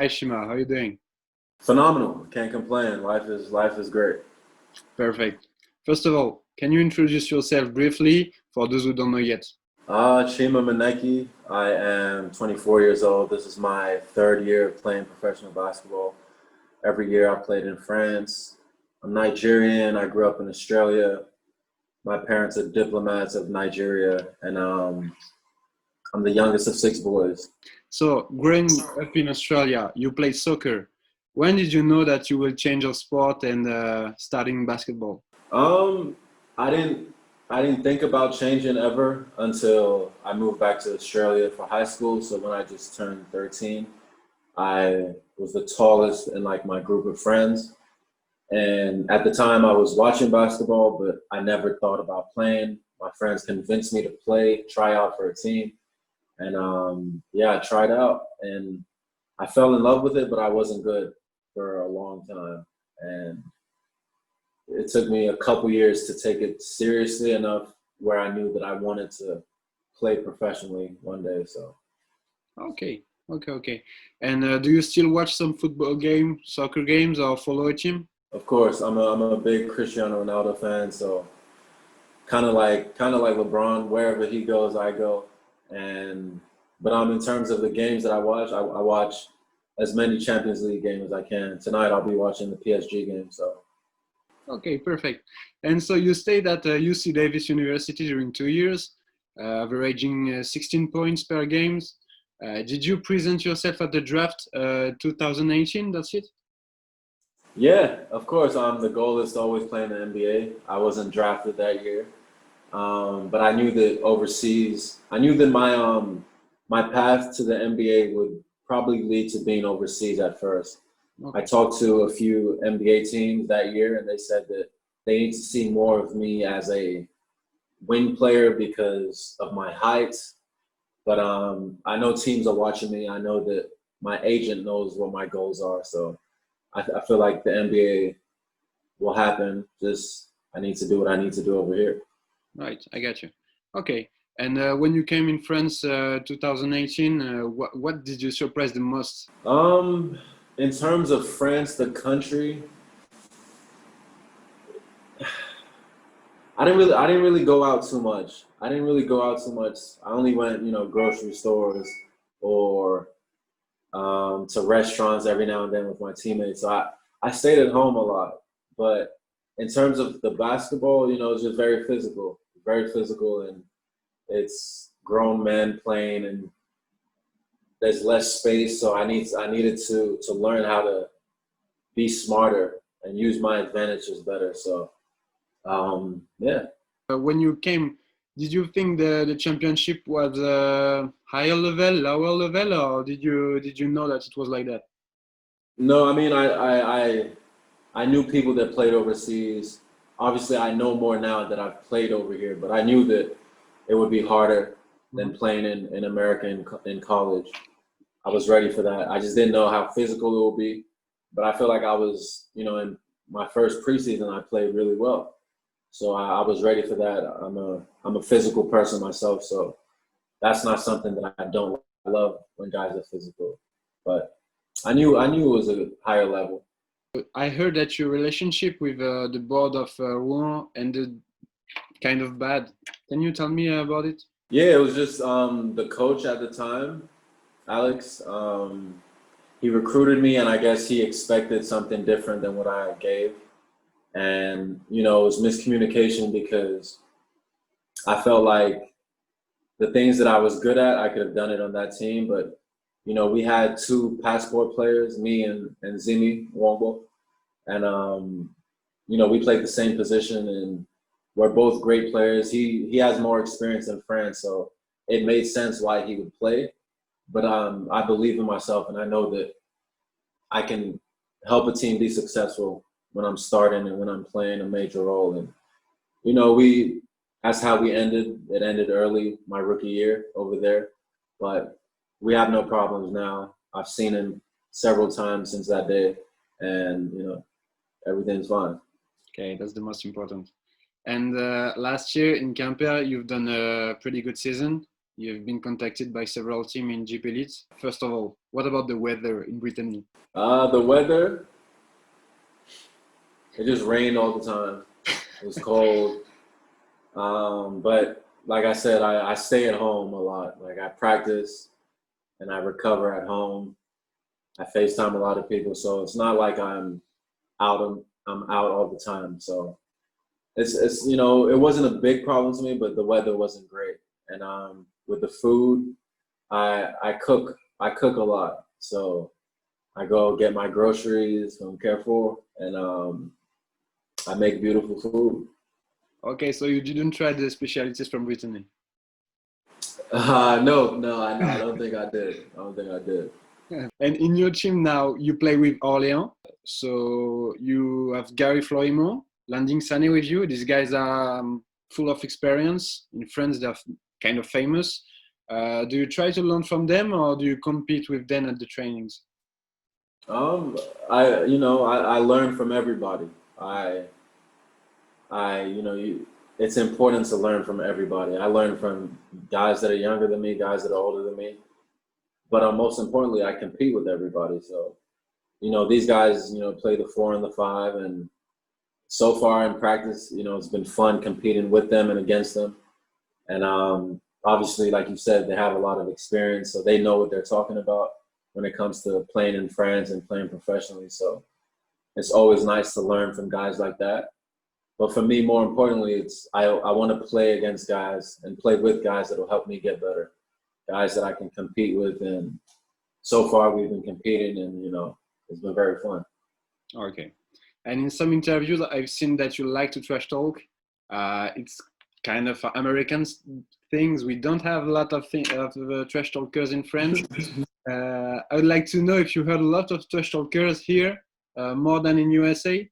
Hi Shima, how are you doing? Phenomenal. Can't complain. Life is great. Perfect. First of all, can you introduce yourself briefly for those who don't know yet? Chima Moneke. I am 24 years old. This is my third year of playing professional basketball. Every year I played in France. I'm Nigerian. I grew up in Australia. My parents are diplomats of Nigeria, and I'm the youngest of six boys. So, growing up in Australia, you played soccer. When did you know that you will change your sport and starting basketball? Um, I didn't I didn't think about changing ever until I moved back to Australia for high school. So when I just turned 13, I was the tallest in like my group of friends. And at the time I was watching basketball, but I never thought about playing. My friends convinced me to play, try out for a team. And yeah, I tried out and I fell in love with it, but I wasn't good for a long time. And it took me a couple years to take it seriously enough where I knew that I wanted to play professionally one day. So, Okay, okay. And do you still watch some football game, soccer games, or follow a team? of course, I'm a big Cristiano Ronaldo fan. So, kind of like LeBron, wherever he goes, I go. And but in terms of the games that I watch as many Champions League games as I can. Tonight I'll be watching the PSG game. So, Okay, perfect. And so you stayed at UC Davis University during 2 years, averaging 16 points per games. Did you present yourself at the draft 2018? That's it? yeah, of course, the goal is to always play in the NBA. I wasn't drafted that year. But I knew that overseas, I knew that my path to the NBA would probably lead to being overseas at first. I Okay. talked to a few NBA teams that year, and they said that they need to see more of me as a wing player because of my height. But I know teams are watching me. I know that my agent knows what my goals are, so I feel like the NBA will happen. Just I need to do what I need to do over here. Right, I got you. Okay. And when you came in France 2018, what did you surprise the most? Um, in terms of France, the country, I didn't really go out too much. I didn't really go out too much. I only went, grocery stores or to restaurants every now and then with my teammates. So I stayed at home a lot. But in terms of the basketball, it's just very physical, and it's grown men playing, and there's less space. So I needed to learn how to be smarter and use my advantages better. So yeah. When you came, did you think the championship was higher level, lower level, or did you know that it was like that? No, I mean I knew people that played overseas. Obviously, I know more now that I've played over here, but I knew that it would be harder than Mhm. playing in America in college. I was ready for that. I just didn't know how physical it would be, but I feel like I was, in my first preseason, I played really well. So I was ready for that. I'm a physical person myself, so that's not something that I don't love when guys are physical. But I knew it was a higher level. I heard that your relationship with the board of Rouen ended kind of bad. Can you tell me about it? Yeah, it was just the coach at the time, Alex. He recruited me, and I guess he expected something different than what I gave. And it was miscommunication because I felt like the things that I was good at, I could have done it on that team. But we had two passport players, me and Zimi Wongbo, and we played the same position, and we're both great players. He has more experience in France, so it made sense why he would play. But I believe in myself, and I know that I can help a team be successful when I'm starting and when I'm playing a major role. And we that's how we ended. It ended early, my rookie year over there, but we have no problems now. I've seen him several times since that day, and everything's fine. Okay, that's the most important. And last year in Quimper, you've done a pretty good season. You've been contacted by several teams in GP Elite. First of all, what about the weather in Brittany? The weather, it just rained all the time. It was cold. But like I said, I stay at home a lot. Like I practice and I recover at home. I FaceTime a lot of people, so it's not like I'm out all the time. So it's you know, it wasn't a big problem to me, but the weather wasn't great. And with the food, I cook a lot. So I go get my groceries from Carrefour, and I make beautiful food. Okay, so you didn't try the specialties from Brittany? No, I don't think I did. I don't think I did. And in your team now, you play with Orléans. So you have Gary Florimont, Landing Sané with you. These guys are full of experience. In France, they're kind of famous. Do you try to learn from them, or do you compete with them at the trainings? I learn from everybody. It's important to learn from everybody. I learn from guys that are younger than me, guys that are older than me. But most importantly, I compete with everybody. So, these guys, play the 4 and the 5. And so far in practice, it's been fun competing with them and against them. And obviously, like you said, they have a lot of experience, so they know what they're talking about when it comes to playing in France and playing professionally. So it's always nice to learn from guys like that. But for me, more importantly, I want to play against guys and play with guys that will help me get better, guys that I can compete with. And so far, we've been competing, and it's been very fun. Okay. And in some interviews, I've seen that you like to trash talk. It's kind of American things. We don't have a lot of trash talkers in France. I would like to know if you heard a lot of trash talkers here, more than in USA.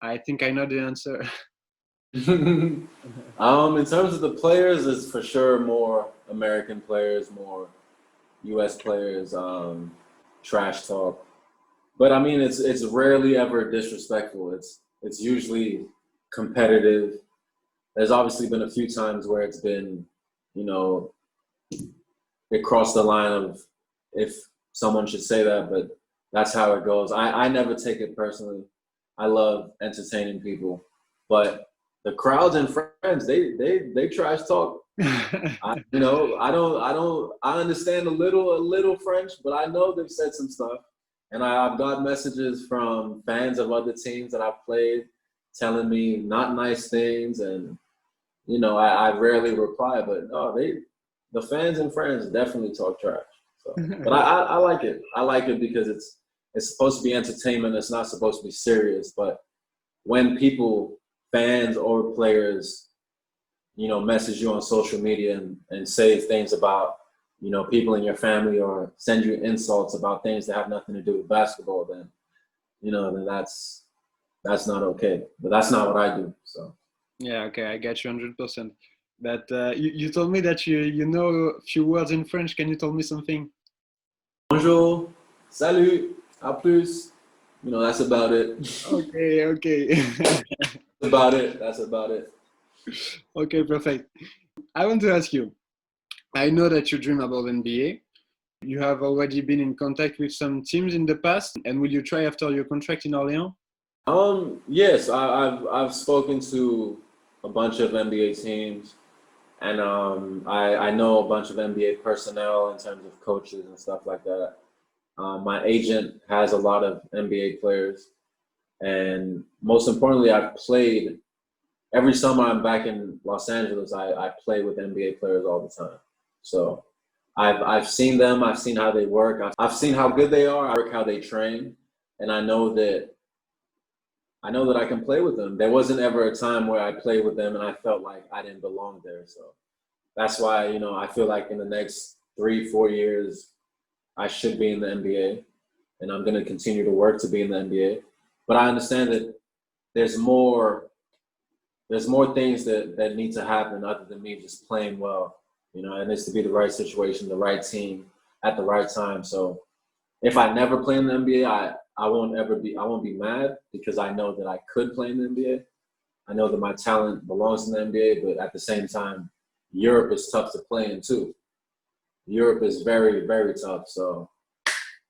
I think I know the answer. In terms of the players, it's for sure more American players, more US players, trash talk. But I mean, it's rarely ever disrespectful. It's usually competitive. There's obviously been a few times where it's been, it crossed the line of if someone should say that, but that's how it goes. I never take it personally. I love entertaining people, but the crowds and friends, they trash talk. I understand a little French, but I know they've said some stuff. And I've got messages from fans of other teams that I've played telling me not nice things. And, I rarely reply, but no, the fans and friends definitely talk trash. So, but I like it. I like it because it's supposed to be entertainment. It's not supposed to be serious. But when people, fans or players, message you on social media and say things about, people in your family, or send you insults about things that have nothing to do with basketball, then that's not okay. But that's not what I do. So. Yeah, okay, I get you 100%. But you told me that you know a few words in French. Can you tell me something? Bonjour, salut, à plus. That's about it. Okay. That's about it. Okay, perfect. I want to ask you, I know that you dream about NBA. You have already been in contact with some teams in the past, and will you try after your contract in Orléans? Yes, I've spoken to a bunch of NBA teams, and I know a bunch of NBA personnel in terms of coaches and stuff like that. My agent has a lot of NBA players, and most importantly, I've played every summer. I'm back in Los Angeles. I play with NBA players all the time, so I've seen them. I've seen how they work. I've seen how good they are. I work how they train, and I know that I can play with them. There wasn't ever a time where I played with them and I felt like I didn't belong there. So that's why, I feel like in the next 3-4 years, I should be in the NBA, and I'm going to continue to work to be in the NBA. But I understand that there's more things that need to happen other than me just playing well. It needs to be the right situation, the right team at the right time. So if I never play in the NBA, I won't be mad, because I know that I could play in the NBA. I know that my talent belongs in the NBA, but at the same time, Europe is tough to play in too. Europe is very, very tough. So,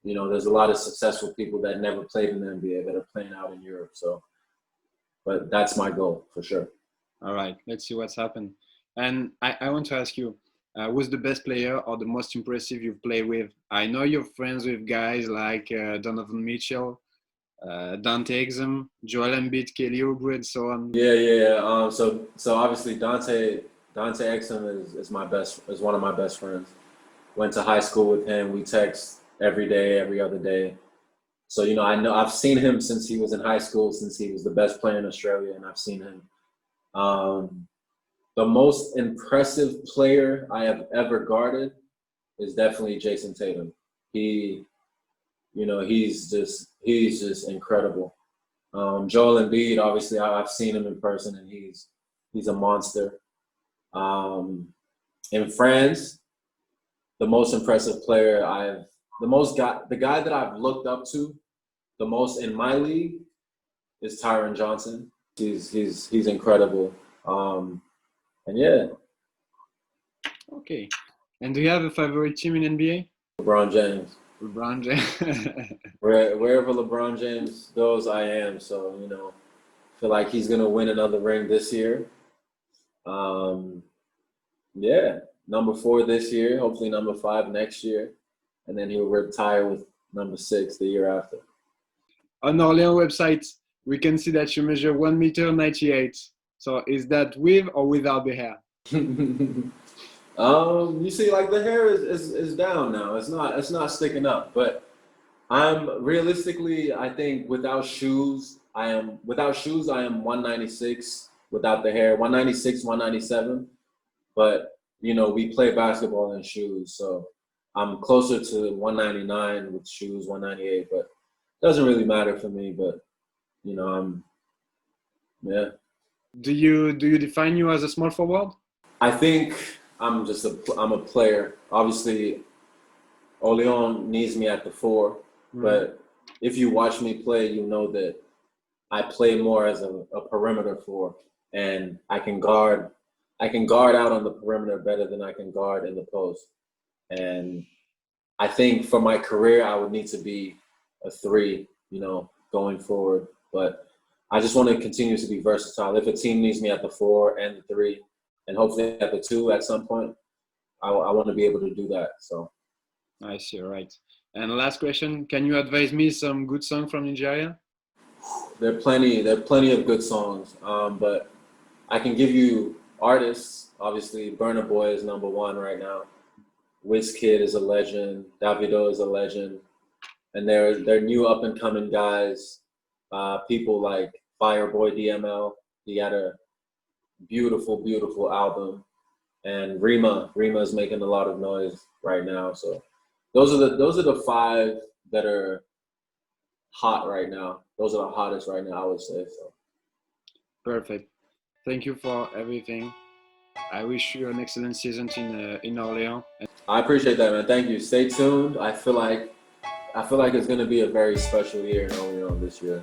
you know, there's a lot of successful people that never played in the NBA that are playing out in Europe. So, but that's my goal for sure. All right, let's see what's happened. And I want to ask you, who's the best player or the most impressive you've played with? I know you're friends with guys like Donovan Mitchell, Dante Exum, Joel Embiid, Kelly Oubre, and so on. Yeah. So obviously Dante Exum is one of my best friends. Went to high school with him. We text every day, every other day. So, you know I've seen him since he was in high school, since he was the best player in Australia, and I've seen him. The most impressive player I have ever guarded is definitely Jason Tatum. He's just incredible. Joel Embiid, obviously, I've seen him in person, and he's a monster. In France, the most impressive player the guy that I've looked up to the most in my league is Tyron Johnson. He's incredible. And yeah. Okay. And do you have a favorite team in NBA? LeBron James. LeBron James. Wherever LeBron James goes, I am. So, you know, I feel like he's gonna win another ring this year. Yeah, number 4 this year, hopefully number 5 next year, and then he'll retire with number 6 the year after. On Orléans website, we can see that you measure 1 meter 98. So is that with or without the hair? You see, like the hair is down now. It's not sticking up. But I'm realistically, I think without shoes, I am 196 without the hair, 196, 197. But you know, we play basketball in shoes, so I'm closer to 199 with shoes, 198. But it doesn't really matter for me. But you know, yeah. Do you define you as a small forward? I think I'm a player. Obviously, Orléans needs me at the 4, but if you watch me play, you know that I play more as a perimeter 4, and I can guard out on the perimeter better than I can guard in the post. And I think for my career, I would need to be a 3, you know, going forward. But I just want to continue to be versatile. If a team needs me at the 4 and the 3, and hopefully at the 2 at some point, I want to be able to do that. So I see, right. And last question, can you advise me some good song from Nigeria? there are plenty of good songs, but I can give you artists. Obviously, Burna Boy is number 1 right now. Wizkid is a legend. Davido is a legend, and they're new up and coming guys. People like Fireboy DML. He had a beautiful album, and Rima is making a lot of noise right now. So those are the 5 that are hot right now. Those are the hottest right now, I would say. So Perfect. Thank you for everything. I wish you an excellent season in Orléans. I appreciate that, man. Thank you. Stay tuned. I feel like it's gonna be a very special year in Orléans this year.